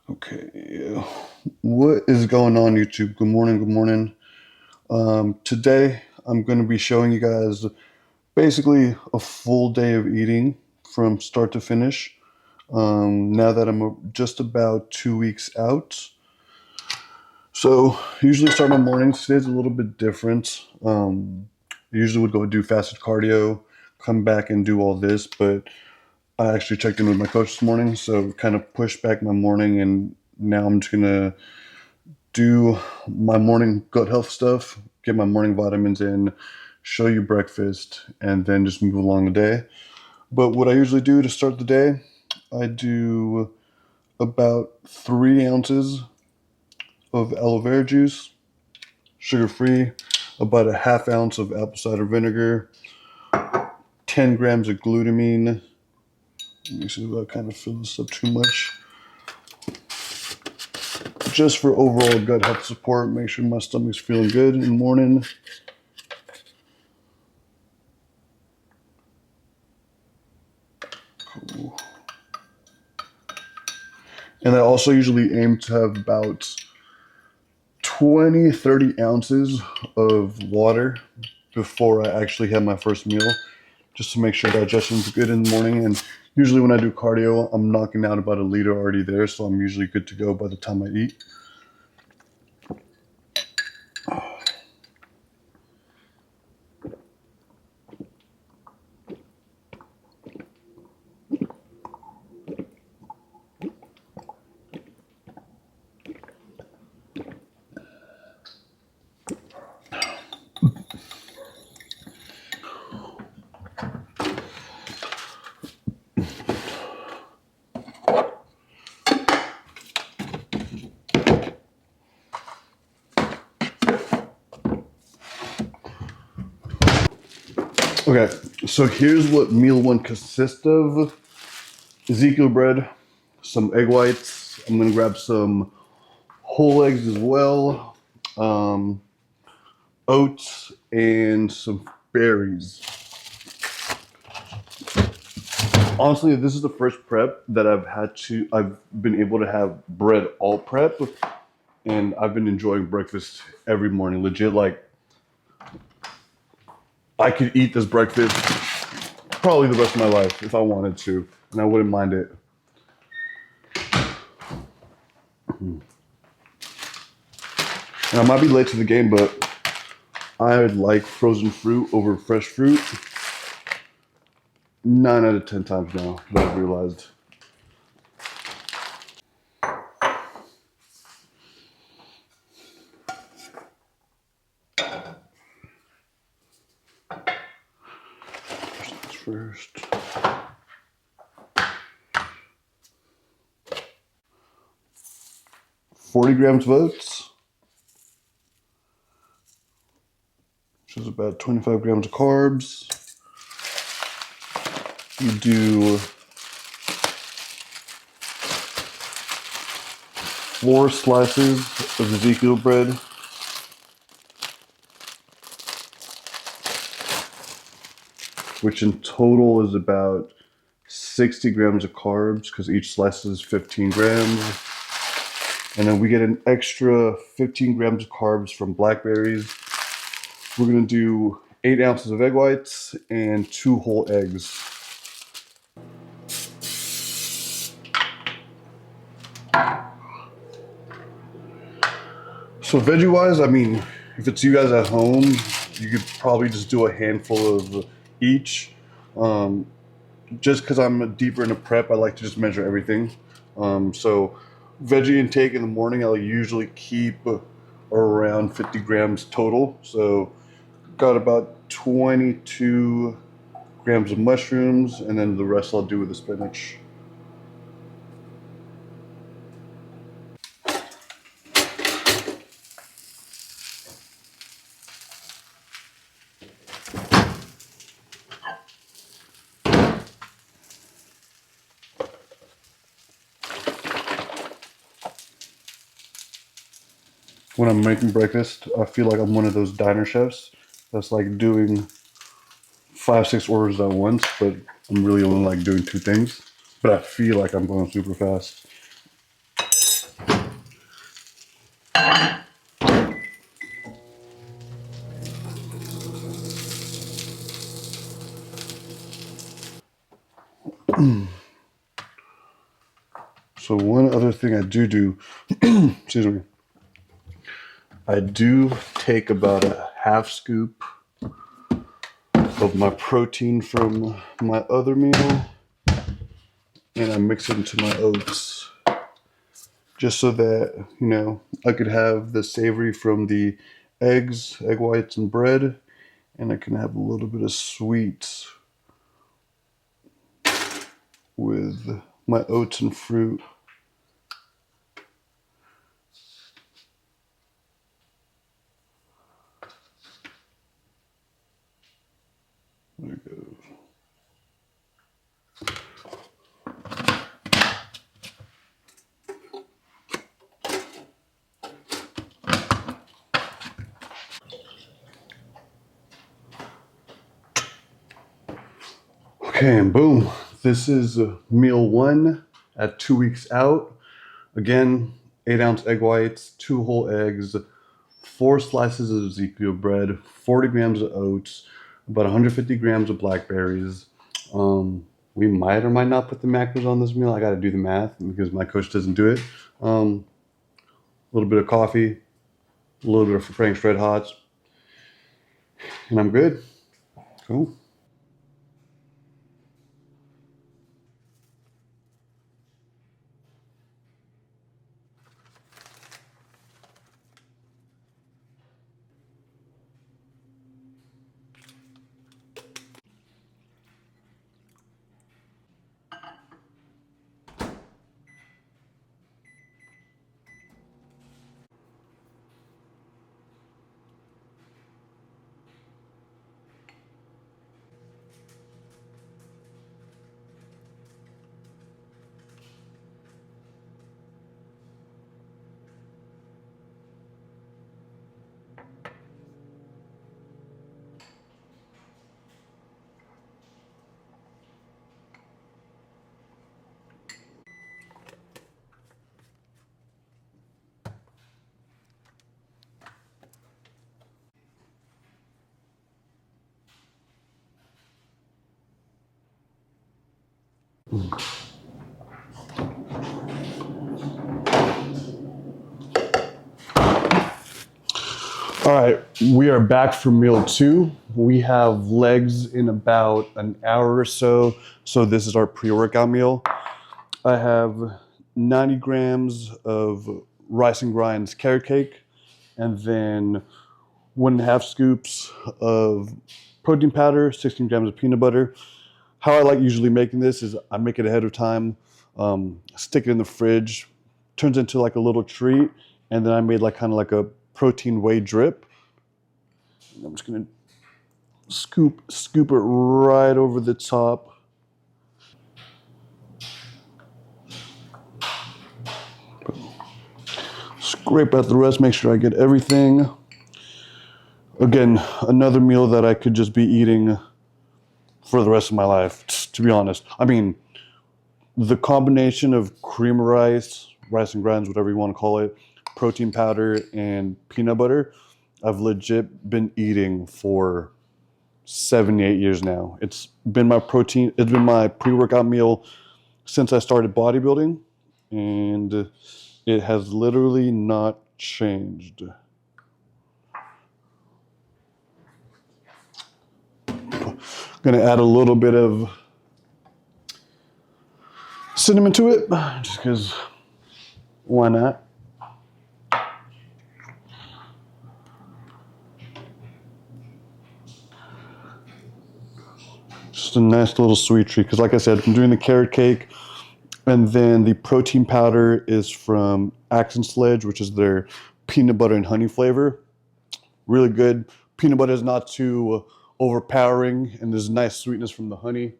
Okay, what is going on, YouTube? Good morning, good morning. Today I'm going to be showing you guys basically a full day of eating from start to finish. Now that I'm just about 2 weeks out. So usually start my mornings. Today's a little bit different. Usually would go do fasted cardio, come back and do all this, but I actually checked in with my coach this morning, so kind of pushed back my morning, and now I'm just gonna do my morning gut health stuff, get my morning vitamins in, show you breakfast, and then just move along the day. But what I usually do to start the day, I do about 3 ounces of aloe vera juice, sugar free, about a half ounce of apple cider vinegar, 10 grams of glutamine. Let me see if I kind of fill this up too much. Just for overall gut health support, make sure my stomach's feeling good in the morning. Cool. And I also usually aim to have about 20, 30 ounces of water before I actually have my first meal, just to make sure digestion's good in the morning. And usually when I do cardio, I'm knocking out about a liter already there, so I'm usually good to go by the time I eat. Okay, so here's what meal one consists of. Ezekiel bread, some egg whites. I'm gonna grab some whole eggs as well, oats, and some berries. Honestly, this is the first prep that I've been able to have bread all prep, and I've been enjoying breakfast every morning. Legit, like, I could eat this breakfast probably the rest of my life if I wanted to, and I wouldn't mind it. And I might be late to the game, but I like frozen fruit over fresh fruit 9 out of 10 times now that I've realized. First. $40 grams of oats, which is about 25 grams of carbs. You do 4 slices of Ezekiel bread, which in total is about 60 grams of carbs because each slice is 15 grams. And then we get an extra 15 grams of carbs from blackberries. We're gonna do 8 ounces of egg whites and 2 whole eggs. So veggie wise, I mean, if it's you guys at home, you could probably just do a handful of each. Just because I'm deeper into prep, I like to just measure everything. So veggie intake in the morning, I'll usually keep around 50 grams total. So got about 22 grams of mushrooms, and then the rest I'll do with the spinach. When I'm making breakfast, I feel like I'm one of those diner chefs that's like doing 5, 6 orders at once, but I'm really only like doing 2 things. But I feel like I'm going super fast. So one other thing I do, excuse me, I do take about a half scoop of my protein from my other meal, and I mix it into my oats, just so that, you know, I could have the savory from the eggs, egg whites, and bread, and I can have a little bit of sweet with my oats and fruit. There it goes. Okay, and boom. This is meal one at 2 weeks out. Again, 8-ounce egg whites, 2 whole eggs, 4 slices of Ezekiel bread, 40 grams of oats, about 150 grams of blackberries. We might or might not put the macros on this meal. I got to do the math because my coach doesn't do it. A little bit of coffee, a little bit of Frank's Red Hots, and I'm good. Cool. All right, we are back for meal two. We have legs in about an hour or so. So this is our pre-workout meal. I have 90 grams of rice and grinds carrot cake, and then 1.5 scoops of protein powder, 16 grams of peanut butter. How I like usually making this is I make it ahead of time, stick it in the fridge, turns into like a little treat, and then I made like kind of like a protein whey drip. And I'm just gonna scoop it right over the top. Scrape out the rest, make sure I get everything. Again, another meal that I could just be eating for the rest of my life, to be honest. I mean, the combination of cream of rice, rice and grinds, whatever you want to call it, protein powder, and peanut butter, I've legit been eating for 78 years now. It's been my pre-workout meal since I started bodybuilding, and it has literally not changed. Gonna add a little bit of cinnamon to it, just because why not? Just a nice little sweet treat, because like I said, I'm doing the carrot cake, and then the protein powder is from Axe Sledge, which is their peanut butter and honey flavor. Really good. Peanut butter is not too overpowering, and there's nice sweetness from the honey.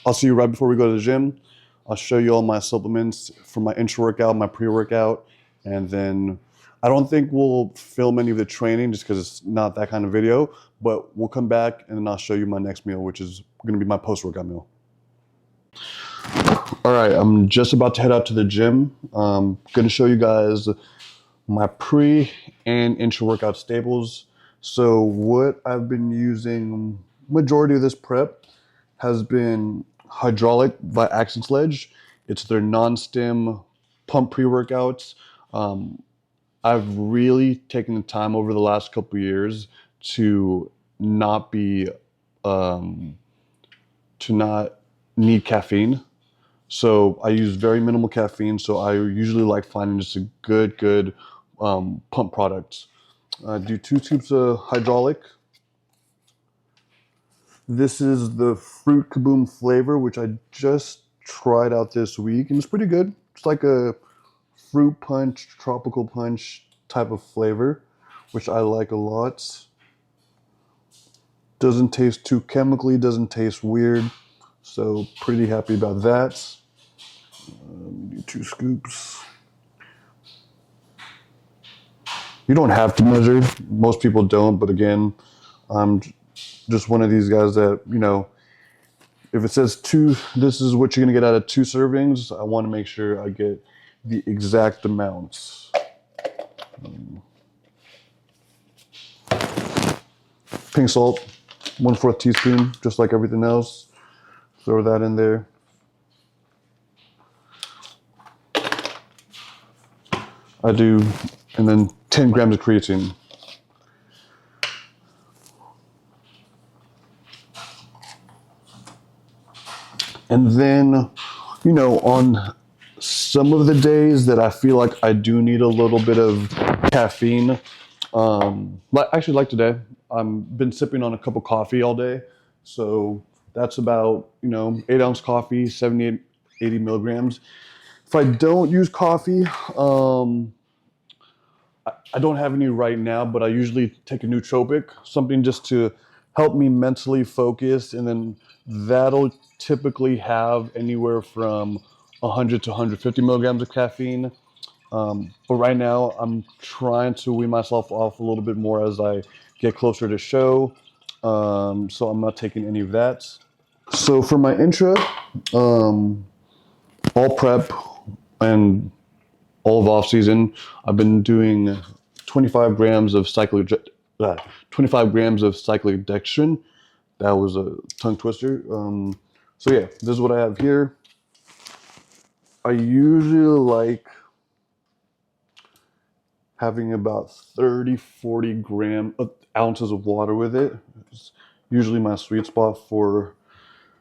I'll see you right before we go to the gym. I'll show you all my supplements for my intra-workout, my pre-workout, and then I don't think we'll film any of the training just because it's not that kind of video, but we'll come back and then I'll show you my next meal, which is going to be my post-workout meal. All right, I'm just about to head out to the gym. I'm going to show you guys my pre and intra-workout staples. So what I've been using majority of this prep has been Hydraulic by Action Sledge. It's their non-stim pump pre-workouts. I've really taken the time over the last couple of years to not be to not need caffeine. So I use very minimal caffeine. So I usually like finding just a good pump product. I do 2 scoops of Hydraulic. This is the Fruit Kaboom flavor, which I just tried out this week, and it's pretty good. It's like a fruit punch, tropical punch type of flavor, which I like a lot. Doesn't taste too chemically, doesn't taste weird, so pretty happy about that. Do 2 scoops. You don't have to measure. Most people don't, but again, I'm just one of these guys that, you know, if it says 2, this is what you're gonna get out of 2 servings, I want to make sure I get the exact amounts. Pink salt, 1/4 teaspoon, just like everything else. Throw that in there. I do, and then 10 grams of creatine. And then, you know, on some of the days that I feel like I do need a little bit of caffeine, actually like today, I've been sipping on a cup of coffee all day. So that's about, you know, 8-ounce coffee, 78, 80 milligrams. If I don't use coffee, I don't have any right now, but I usually take a nootropic, something just to help me mentally focus, and then that'll typically have anywhere from 100 to 150 milligrams of caffeine. But right now, I'm trying to wean myself off a little bit more as I get closer to show, so I'm not taking any of that. So for my intra, all prep and all of off season, I've been doing 25 grams of 25 grams of cyclodextrin. That was a tongue twister. So yeah, this is what I have here. I usually like having about 30, 40 ounces of water with it. It's usually my sweet spot for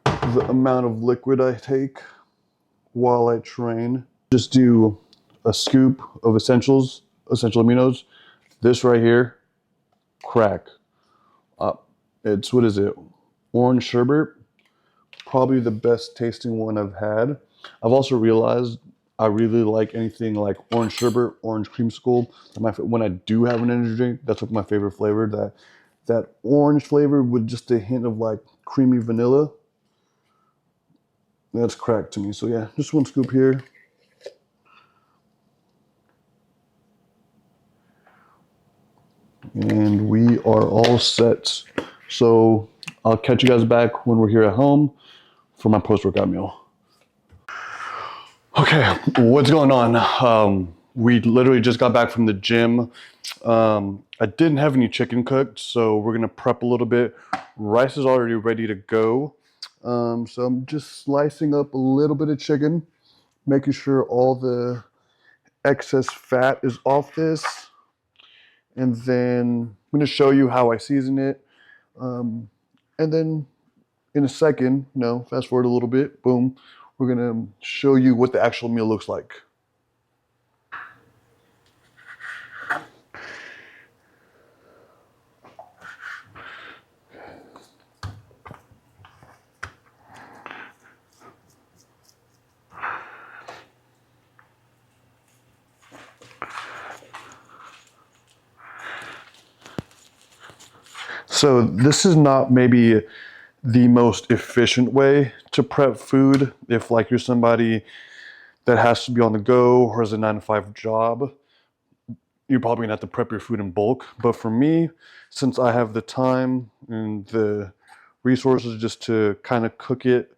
the amount of liquid I take while I train. Just do a scoop of essential aminos. This right here, crack. It's, what is it? Orange sherbet. Probably the best tasting one I've had. I've also realized I really like anything like orange sherbet, orange creamsicle. When I do have an energy drink, that's like my favorite flavor. That orange flavor with just a hint of like creamy vanilla. That's crack to me. So yeah, just 1 scoop here. And we are all set. So I'll catch you guys back when we're here at home for my post-workout meal. Okay, what's going on? We literally just got back from the gym. I didn't have any chicken cooked, so we're gonna prep a little bit. Rice is already ready to go. So I'm just slicing up a little bit of chicken, making sure all the excess fat is off this. And then I'm gonna show you how I season it. And then in a second, fast forward a little bit, boom, we're gonna show you what the actual meal looks like. So this is not maybe the most efficient way to prep food if like you're somebody that has to be on the go or has a 9-to-5 job. You're probably gonna have to prep your food in bulk. But for me, since I have the time and the resources just to kind of cook it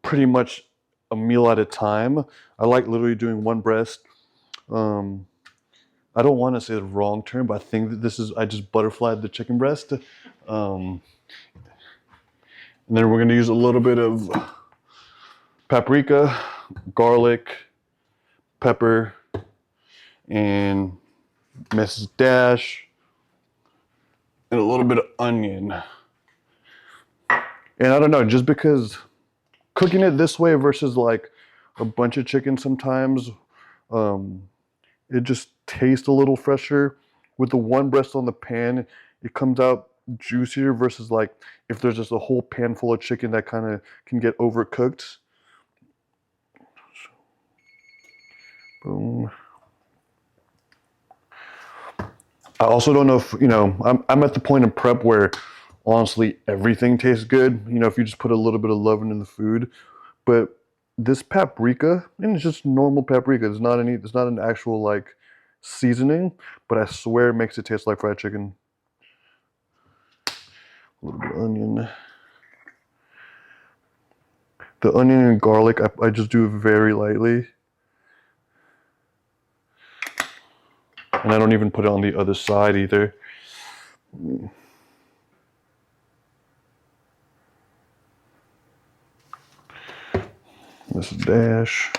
pretty much a meal at a time, I like literally doing one breast. I don't want to say the wrong term, but I think that I just butterflied the chicken breast. And And then we're gonna use a little bit of paprika, garlic, pepper, and Mrs. Dash, and a little bit of onion. And I don't know, just because cooking it this way versus like a bunch of chicken sometimes, it just tastes a little fresher. With the one breast on the pan, it comes out juicier versus like if there's just a whole pan full of chicken that kind of can get overcooked. Boom. I also don't know if, I'm at the point in prep where honestly everything tastes good, if you just put a little bit of love into the food. But this paprika, and it's just normal paprika, it's not an actual like seasoning, but I swear it makes it taste like fried chicken. A little bit of onion. The onion and garlic, I just do very lightly. And I don't even put it on the other side either. This is Dash.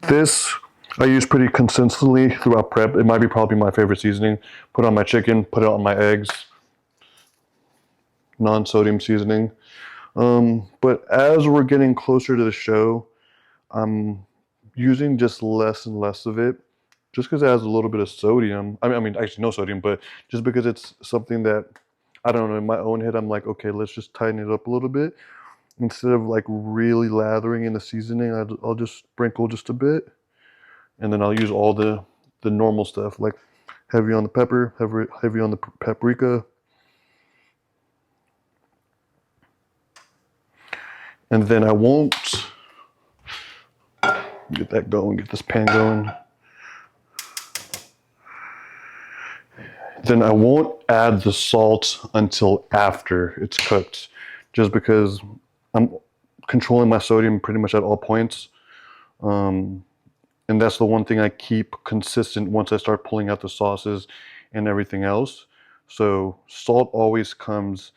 This I use pretty consistently throughout prep. It might be probably my favorite seasoning. Put it on my chicken, put it on my eggs. Non-sodium seasoning. But as we're getting closer to the show, I'm using just less and less of it, just because it has a little bit of sodium. I mean, actually no sodium, but just because it's something that, I don't know, in my own head, I'm like, okay, let's just tighten it up a little bit. Instead of like really lathering in the seasoning, I'll just sprinkle just a bit. And then I'll use all the normal stuff, like heavy on the pepper, heavy on the paprika. And then I won't get that going, get this pan going. Then I won't add the salt until after it's cooked, just because I'm controlling my sodium pretty much at all points. And that's the one thing I keep consistent once I start pulling out the sauces and everything else. So salt always comes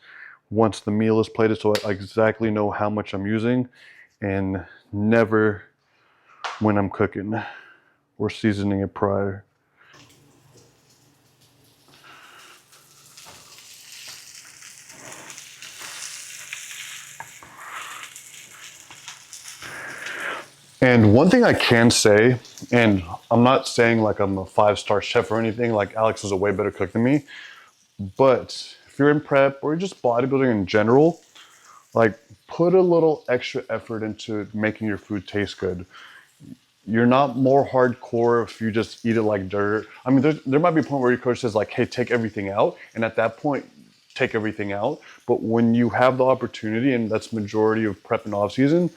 once the meal is plated, so I exactly know how much I'm using, and never when I'm cooking or seasoning it prior. And one thing I can say, and I'm not saying like I'm a 5-star chef or anything, like Alex is a way better cook than me, but if you're in prep or just bodybuilding in general, like put a little extra effort into making your food taste good. You're not more hardcore if you just eat it like dirt. I mean, there might be a point where your coach says like, hey, take everything out. And at that point, take everything out. But when you have the opportunity, and that's majority of prep and off season,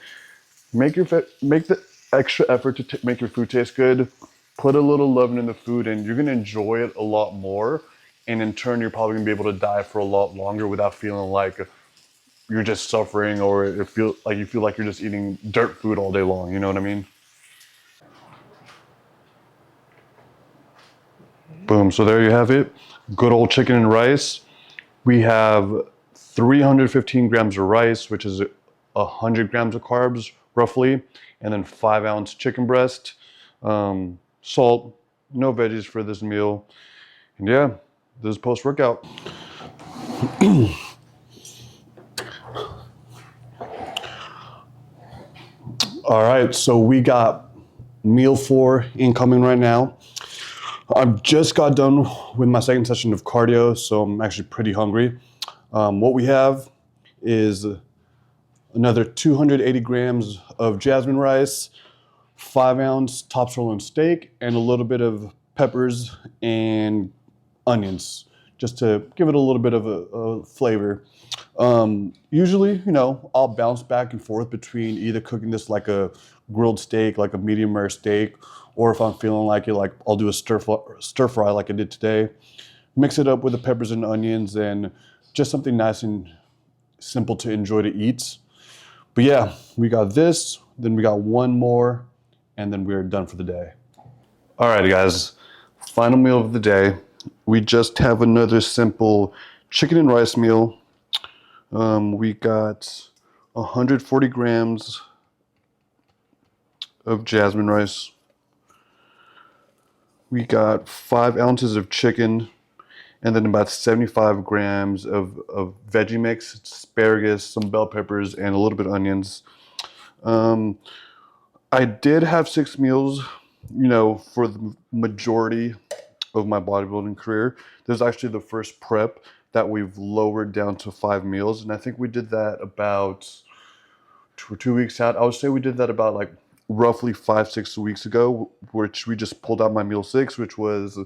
make the extra effort to make your food taste good. Put a little love in the food, and you're gonna enjoy it a lot more. And in turn, you're probably gonna be able to diet for a lot longer without feeling like you're just suffering, or you feel like you're just eating dirt food all day long. You know what I mean? Boom. So there you have it. Good old chicken and rice. We have 315 grams of rice, which is 100 grams of carbs roughly, and then 5-ounce chicken breast, salt, no veggies for this meal. And yeah, this is post-workout. All right, so we got meal 4 incoming right now. I've just got done with my second session of cardio, so I'm actually pretty hungry. What we have is another 280 grams of jasmine rice, 5-ounce top sirloin steak, and a little bit of peppers and onions, just to give it a little bit of a flavor. Usually, I'll bounce back and forth between either cooking this like a grilled steak, like a medium rare steak, or if I'm feeling like it, like I'll do a stir fry like I did today. Mix it up with the peppers and onions, and just something nice and simple to enjoy to eat. But yeah, we got this, then we got one more, and then we're done for the day. All right, guys, final meal of the day. We just have another simple chicken and rice meal. We got 140 grams of jasmine rice. We got 5 ounces of chicken, and then about 75 grams of veggie mix, asparagus, some bell peppers, and a little bit of onions. I did have 6 meals, for the majority of my bodybuilding career. This is actually the first prep that we've lowered down to 5 meals, and I think we did that about 2 weeks out. I would say we did that about like roughly 5-6 weeks ago, which we just pulled out my meal 6, which was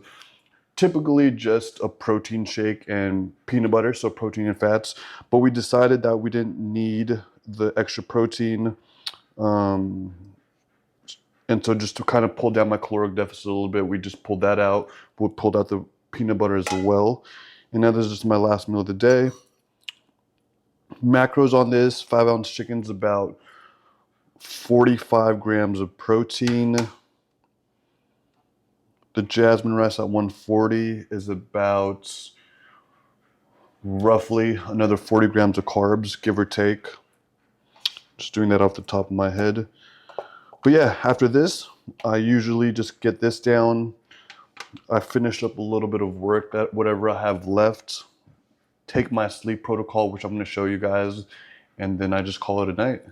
typically just a protein shake and peanut butter, so protein and fats. But we decided that we didn't need the extra protein. And so just to kind of pull down my caloric deficit a little bit, we just pulled that out. We pulled out the peanut butter as well. And now this is just my last meal of the day. Macros on this, 5 ounce chicken's about 45 grams of protein. The jasmine rice at 140 is about roughly another 40 grams of carbs, give or take. Just doing that off the top of my head. But yeah, after this, I usually just get this down. I finish up a little bit of work, that whatever I have left, take my sleep protocol, which I'm going to show you guys, and then I just call it a night.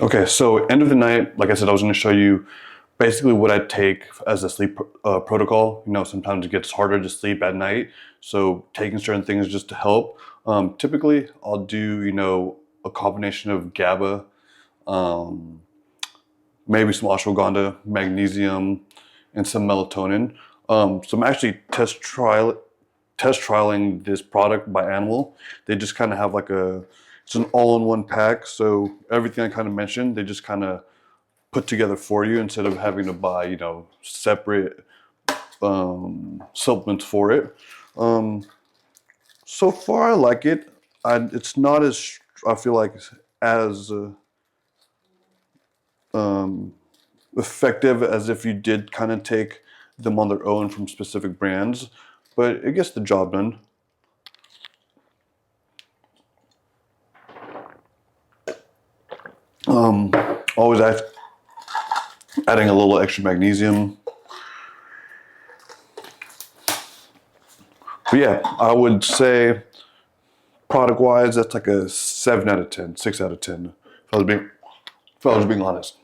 Okay, so end of the night, like I said, I was going to show you basically what I take as a sleep protocol. Sometimes it gets harder to sleep at night, so taking certain things just to help. Typically, I'll do, a combination of GABA, maybe some ashwagandha, magnesium, and some melatonin. So I'm actually test trialing this product by Animal. They just kind of have it's an all-in-one pack. So everything I kind of mentioned, they just kind of put together for you instead of having to buy, separate supplements for it. So far I like it. It's not as, I feel like, as effective as if you did kind of take them on their own from specific brands, but it gets the job done. Always adding a little extra magnesium. But yeah, I would say product wise, that's like a 7 out of 10, 6 out of 10. If I was being honest.